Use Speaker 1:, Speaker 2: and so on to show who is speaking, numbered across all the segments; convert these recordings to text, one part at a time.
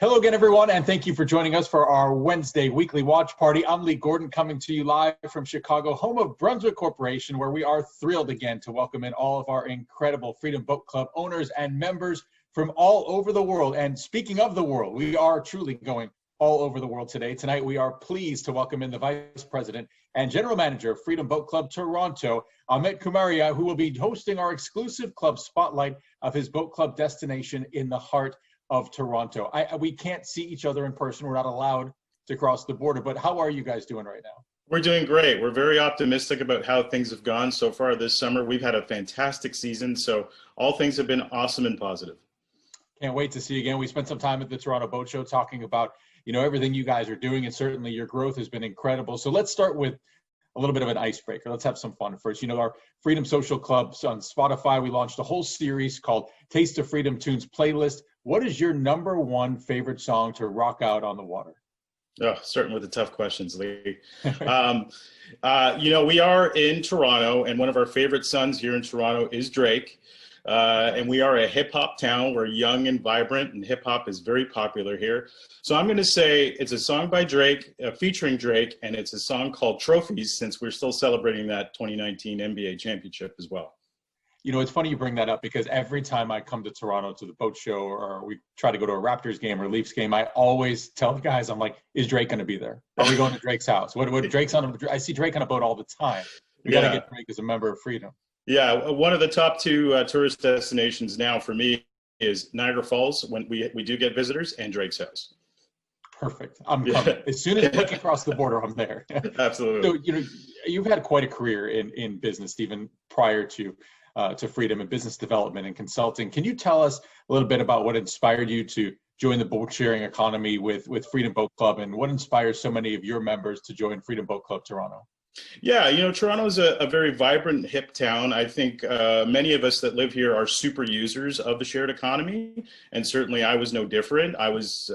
Speaker 1: Hello again, everyone, and thank you for joining us for our Wednesday weekly watch party. I'm Lee Gordon, coming to you live from Chicago, home of Brunswick Corporation, where we are thrilled again to welcome in all of our incredible Freedom Boat Club owners and members from all over the world. And speaking of the world, we are truly going all over the world today. Tonight, we are pleased to welcome in the Vice President and General Manager of Freedom Boat Club Toronto, Amit Kumaria, who will be hosting our exclusive club spotlight of his boat club destination in the heart of Toronto. We can't see each other in person. We're not allowed to cross the border, but how are you guys doing right now?
Speaker 2: We're doing great. We're very optimistic about how things have gone so far this summer. We've had a fantastic season, so all things have been awesome and positive.
Speaker 1: Can't wait to see you again. We spent some time at the Toronto Boat Show talking about, everything you guys are doing, and certainly your growth has been incredible. So let's start with a little bit of an icebreaker. Let's have some fun first. Our Freedom Social Clubs on Spotify, we launched a whole series called Taste of Freedom Tunes Playlist. What is your number one favorite song to rock out on the water?
Speaker 2: Oh, starting with the tough questions, Lee. We are in Toronto, and one of our favorite sons here in Toronto is Drake. And we are a hip hop town. We're young and vibrant, and hip hop is very popular here. So I'm going to say it's a song by Drake, featuring Drake, and it's a song called Trophies, since we're still celebrating that 2019 NBA championship as well.
Speaker 1: It's funny you bring that up, because every time I come to Toronto to the boat show, or we try to go to a Raptors game or Leafs game, I always tell the guys, I'm like, is Drake going to be there? Are we going to Drake's house? What Drake's on? I see Drake on a boat all the time. We got to get Drake as a member of Freedom.
Speaker 2: Yeah, one of the top two tourist destinations now for me is Niagara Falls, when we do get visitors, and Drake's house.
Speaker 1: Perfect. I'm coming. As soon as we can cross the border, I'm there.
Speaker 2: Absolutely.
Speaker 1: So, you've had quite a career in business, even prior to Freedom and business development and consulting. Can you tell us a little bit about what inspired you to join the boat sharing economy with Freedom Boat Club, and what inspires so many of your members to join Freedom Boat Club Toronto?
Speaker 2: Yeah, Toronto is a very vibrant, hip town. I think many of us that live here are super users of the shared economy, and certainly I was no different. I was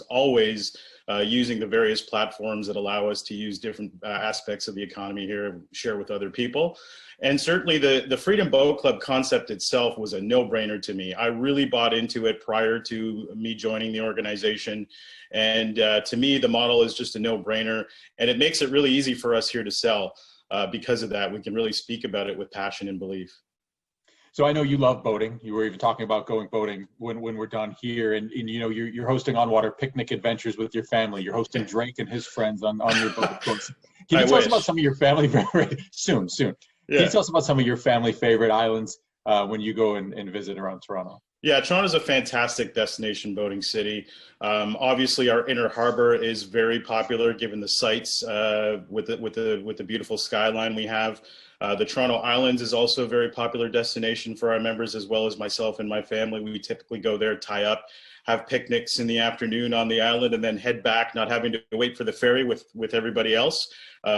Speaker 2: always using the various platforms that allow us to use different aspects of the economy here, share with other people. And certainly the Freedom Boat Club concept itself was a no-brainer to me. I really bought into it prior to me joining the organization. And to me, the model is just a no-brainer. And it makes it really easy for us here to sell. Because of that, we can really speak about it with passion and belief.
Speaker 1: So I know you love boating. You were even talking about going boating when we're done here. And you're hosting on-water picnic adventures with your family. You're hosting Drake and his friends on your boat, of course. Can you tell us about some of your family favorite soon? Yeah. Can you tell us about some of your family favorite islands when you go and visit around Toronto?
Speaker 2: Yeah, Toronto's a fantastic destination boating city. Obviously, our inner harbor is very popular given the sights with the beautiful skyline we have. The Toronto Islands is also a very popular destination for our members, as well as myself and my family. We typically go there, tie up, have picnics in the afternoon on the island, and then head back, not having to wait for the ferry with everybody else.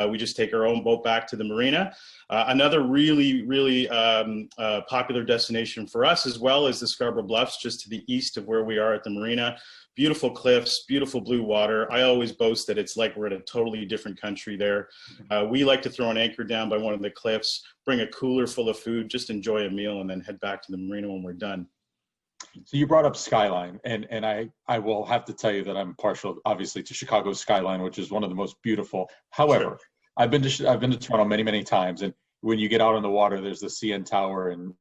Speaker 2: We just take our own boat back to the marina. Another really popular destination for us as well is the Scarborough Bluffs, just to the east of where we are at the marina. Beautiful cliffs, beautiful blue water. I always boast that it's like we're in a totally different country there. We like to throw an anchor down by one of the cliffs, bring a cooler full of food, just enjoy a meal, and then head back to the marina when we're done.
Speaker 1: So you brought up skyline, and I will have to tell you that I'm partial, obviously, to Chicago's skyline, which is one of the most beautiful. However, sure. I've been to Toronto many times, and when you get out on the water, there's the CN Tower, and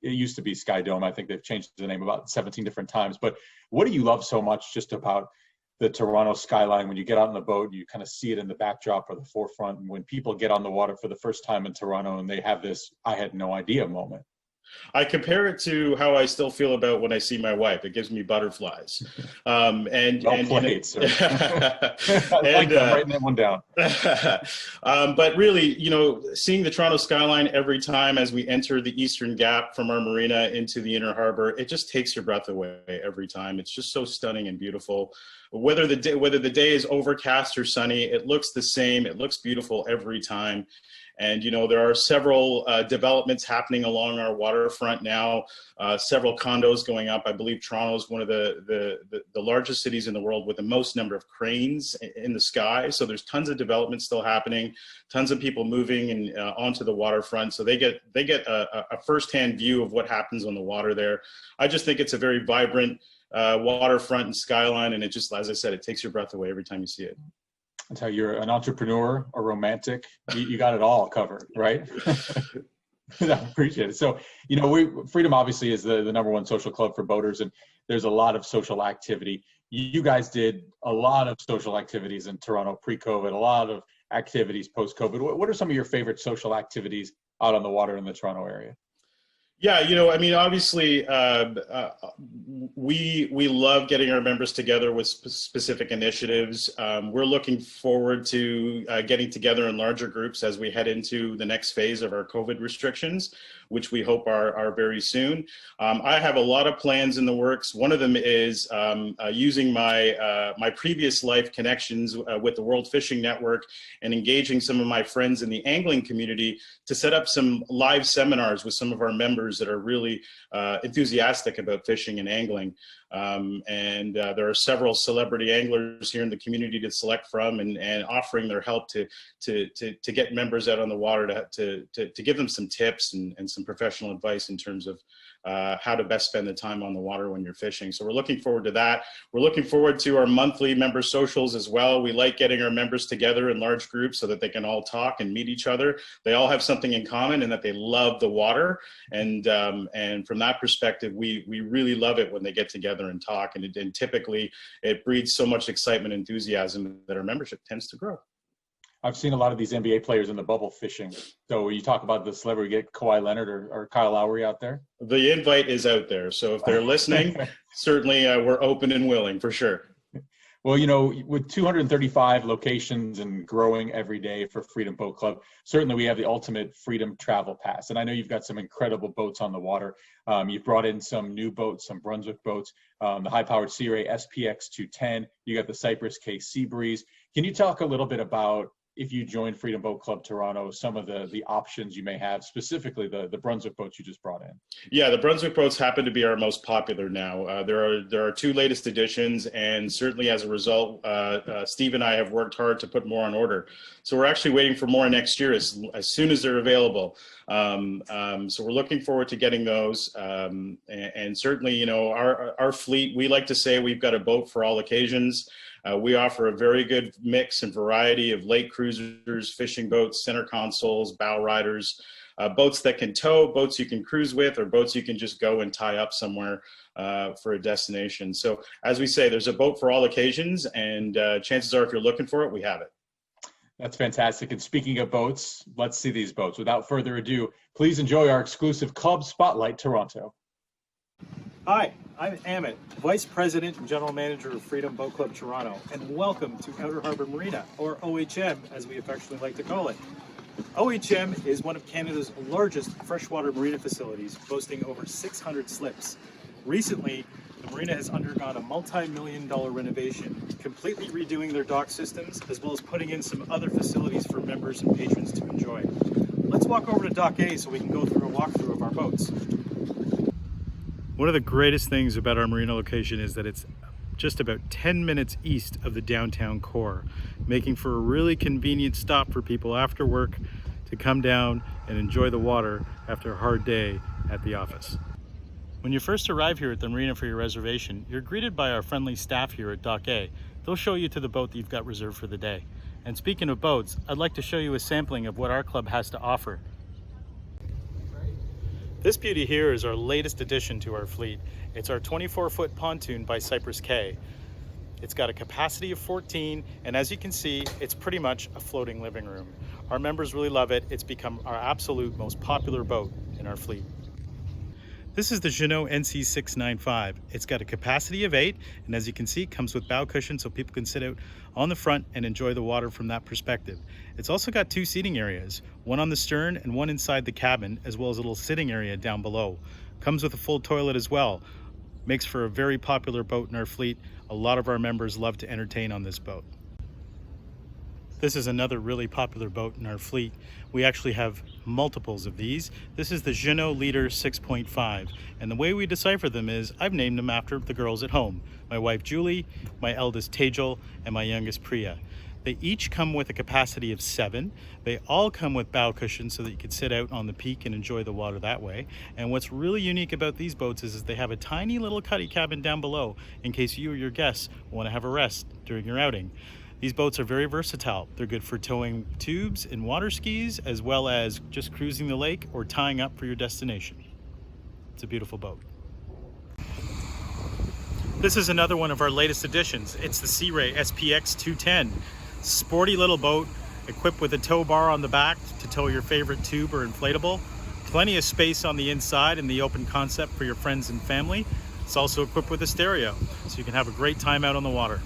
Speaker 1: it used to be Sky Dome. I think they've changed the name about 17 different times. But what do you love so much just about the Toronto skyline? When you get out on the boat, you kind of see it in the backdrop or the forefront, and when people get on the water for the first time in Toronto and they have this "I had no idea" moment.
Speaker 2: I compare it to how I still feel about when I see my wife. It gives me butterflies. Well
Speaker 1: played, sir. I'm writing that one down.
Speaker 2: But really, seeing the Toronto skyline every time as we enter the Eastern Gap from our marina into the inner harbor, it just takes your breath away every time. It's just so stunning and beautiful. Whether the day is overcast or sunny, it looks the same. It looks beautiful every time. And, there are several developments happening along our waterfront now, several condos going up. I believe Toronto is one of the largest cities in the world with the most number of cranes in the sky. So there's tons of development still happening, tons of people moving and onto the waterfront. So they get a firsthand view of what happens on the water there. I just think it's a very vibrant waterfront and skyline. And it just, as I said, it takes your breath away every time you see it.
Speaker 1: That's how you're an entrepreneur, a romantic. You got it all covered, right? I appreciate it. So, Freedom obviously is the number one social club for boaters, and there's a lot of social activity. You guys did a lot of social activities in Toronto pre-COVID, a lot of activities post-COVID. What are some of your favorite social activities out on the water in the Toronto area?
Speaker 2: Yeah, obviously, we love getting our members together with specific initiatives. We're looking forward to getting together in larger groups as we head into the next phase of our COVID restrictions, which we hope are very soon. I have a lot of plans in the works. One of them is using my previous life connections with the World Fishing Network and engaging some of my friends in the angling community to set up some live seminars with some of our members that are really enthusiastic about fishing and angling. There are several celebrity anglers here in the community to select from, and offering their help to get members out on the water to give them some tips and some professional advice in terms of how to best spend the time on the water when you're fishing. So we're looking forward to that. We're looking forward to our monthly member socials as well. We like getting our members together in large groups so that they can all talk and meet each other. They all have something in common, and that they love the water. And from that perspective, we really love it when they get together and talk. And typically it breeds so much excitement and enthusiasm that our membership tends to grow.
Speaker 1: I've seen a lot of these NBA players in the bubble fishing. So when you talk about the celebrity, get Kawhi Leonard or Kyle Lowry out there?
Speaker 2: The invite is out there. So if they're listening, certainly we're open and willing for sure.
Speaker 1: Well, with 235 locations and growing every day for Freedom Boat Club, certainly we have the ultimate Freedom Travel Pass. And I know you've got some incredible boats on the water. You've brought in some new boats, some Brunswick boats, the high-powered Sea Ray SPX 210. You got the Cypress K Sea Breeze. Can you talk a little bit about, if you join Freedom Boat Club Toronto, some of the options you may have, specifically the Brunswick boats you just brought in?
Speaker 2: Yeah, the Brunswick boats happen to be our most popular now. There are two latest editions, and certainly as a result, Steve and I have worked hard to put more on order. So we're actually waiting for more next year as soon as they're available. So we're looking forward to getting those. And certainly, our fleet, we like to say we've got a boat for all occasions. We offer a very good mix and variety of lake cruisers, fishing boats, center consoles, bow riders, boats that can tow, boats you can cruise with, or boats you can just go and tie up somewhere for a destination. So as we say, there's a boat for all occasions, and chances are if you're looking for it, we have it.
Speaker 1: That's fantastic. And speaking of boats, let's see these boats. Without further ado, please enjoy our exclusive Club Spotlight Toronto.
Speaker 3: Hi, I'm Amit, Vice President and General Manager of Freedom Boat Club Toronto, and welcome to Outer Harbour Marina, or OHM as we affectionately like to call it. OHM is one of Canada's largest freshwater marina facilities, boasting over 600 slips. Recently, the marina has undergone a multi-million-dollar renovation, completely redoing their dock systems, as well as putting in some other facilities for members and patrons to enjoy. Let's walk over to Dock A so we can go through a walkthrough of our boats. One of the greatest things about our marina location is that it's just about 10 minutes east of the downtown core, making for a really convenient stop for people after work to come down and enjoy the water after a hard day at the office. When you first arrive here at the marina for your reservation, you're greeted by our friendly staff here at Dock A. They'll show you to the boat that you've got reserved for the day. And speaking of boats, I'd like to show you a sampling of what our club has to offer. This beauty here is our latest addition to our fleet. It's our 24-foot pontoon by Cypress K. It's got a capacity of 14, and as you can see, it's pretty much a floating living room. Our members really love it. It's become our absolute most popular boat in our fleet. This is the Jeanneau NC695. It's got a capacity of 8, and as you can see, it comes with bow cushions so people can sit out on the front and enjoy the water from that perspective. It's also got 2 seating areas, one on the stern and one inside the cabin, as well as a little sitting area down below. Comes with a full toilet as well. Makes for a very popular boat in our fleet. A lot of our members love to entertain on this boat.
Speaker 4: This is another really popular boat in our fleet. We actually have multiples of these. This is the Jeanneau Leader 6.5, and the way we decipher them is I've named them after the girls at home. My wife Julie, my eldest Tejal, and my youngest Priya. They each come with a capacity of 7. They all come with bow cushions so that you can sit out on the peak and enjoy the water that way. And what's really unique about these boats is they have a tiny little cuddy cabin down below in case you or your guests want to have a rest during your outing. These boats are very versatile. They're good for towing tubes and water skis, as well as just cruising the lake or tying up for your destination. It's a beautiful boat. This is another one of our latest additions. It's the Sea Ray SPX 210. Sporty little boat equipped with a tow bar on the back to tow your favorite tube or inflatable. Plenty of space on the inside and the open concept for your friends and family. It's also equipped with a stereo, so you can have a great time out on the water.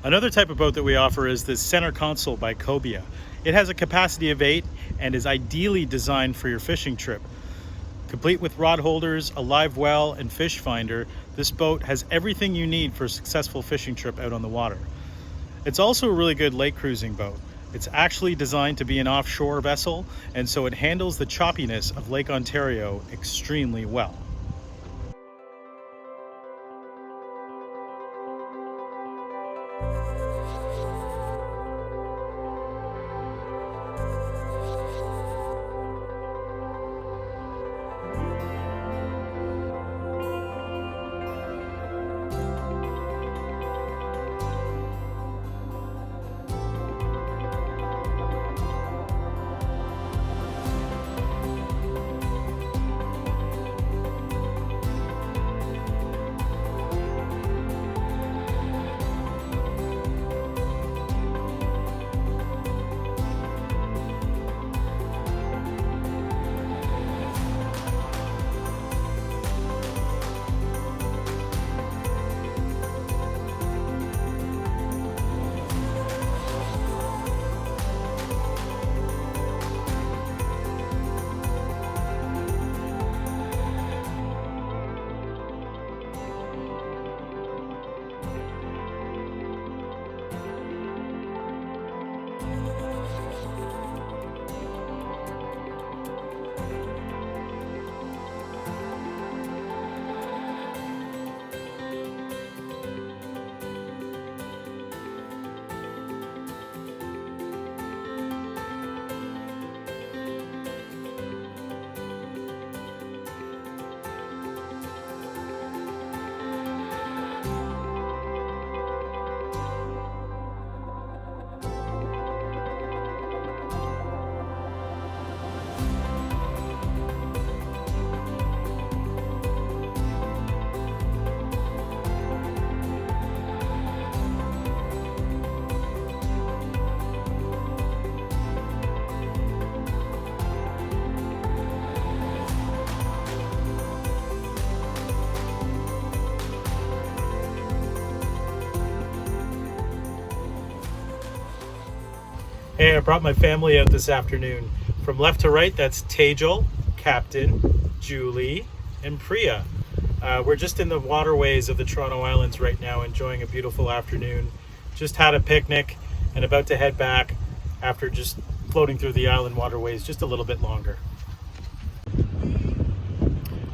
Speaker 4: Another type of boat that we offer is the Center Console by Cobia. It has a capacity of 8 and is ideally designed for your fishing trip. Complete with rod holders, a live well, and fish finder, this boat has everything you need for a successful fishing trip out on the water. It's also a really good lake cruising boat. It's actually designed to be an offshore vessel, and so it handles the choppiness of Lake Ontario extremely well. Hey, I brought my family out this afternoon. From left to right, that's Tejal, Captain, Julie, and Priya. We're just in the waterways of the Toronto Islands right now, enjoying a beautiful afternoon. Just had a picnic and about to head back after just floating through the island waterways just a little bit longer.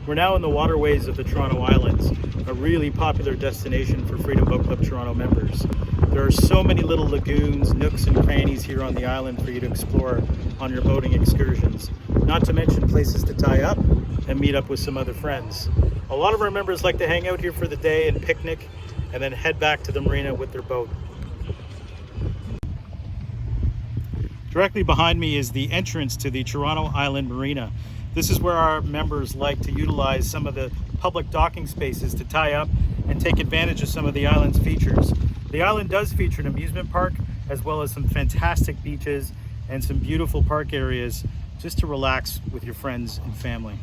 Speaker 4: We're now in the waterways of the Toronto Islands, a really popular destination for Freedom Boat Club Toronto members. There are so many little lagoons, nooks, and crannies here on the island for you to explore on your boating excursions, not to mention places to tie up and meet up with some other friends. A lot of our members like to hang out here for the day and picnic and then head back to the marina with their boat. Directly behind me is the entrance to the Toronto Island Marina. This is where our members like to utilize some of the public docking spaces to tie up and take advantage of some of the island's features. The island does feature an amusement park, as well as some fantastic beaches and some beautiful park areas just to relax with your friends and family.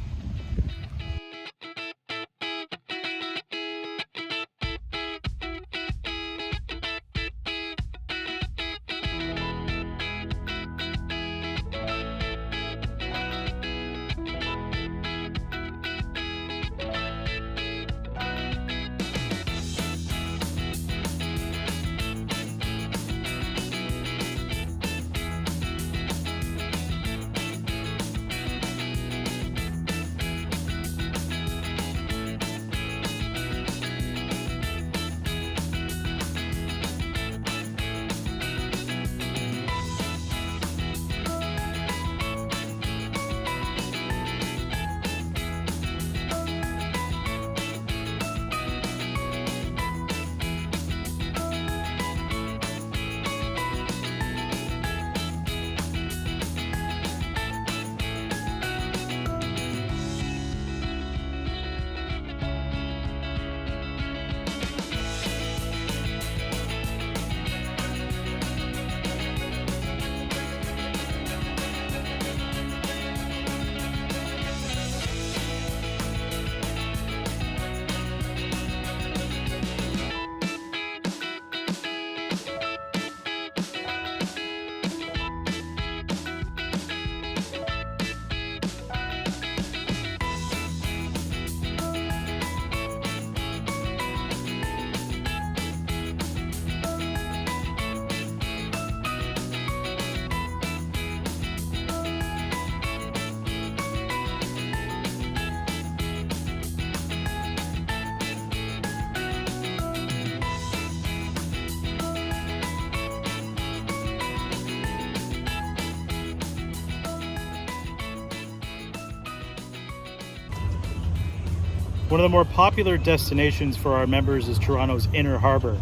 Speaker 4: One of the more popular destinations for our members is Toronto's Inner Harbour.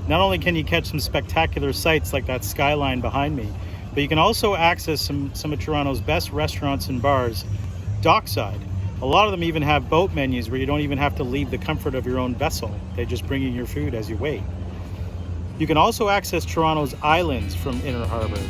Speaker 4: Not only can you catch some spectacular sights like that skyline behind me, but you can also access some of Toronto's best restaurants and bars dockside. A lot of them even have boat menus where you don't even have to leave the comfort of your own vessel. They just bring you your food as you wait. You can also access Toronto's islands from Inner Harbour.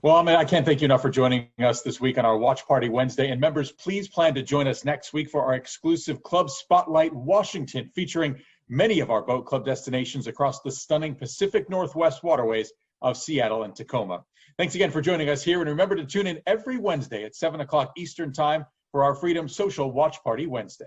Speaker 1: Well, I can't thank you enough for joining us this week on our Watch Party Wednesday. And members, please plan to join us next week for our exclusive Club Spotlight Washington, featuring many of our boat club destinations across the stunning Pacific Northwest waterways of Seattle and Tacoma. Thanks again for joining us here. And remember to tune in every Wednesday at 7 o'clock Eastern Time for our Freedom Social Watch Party Wednesday.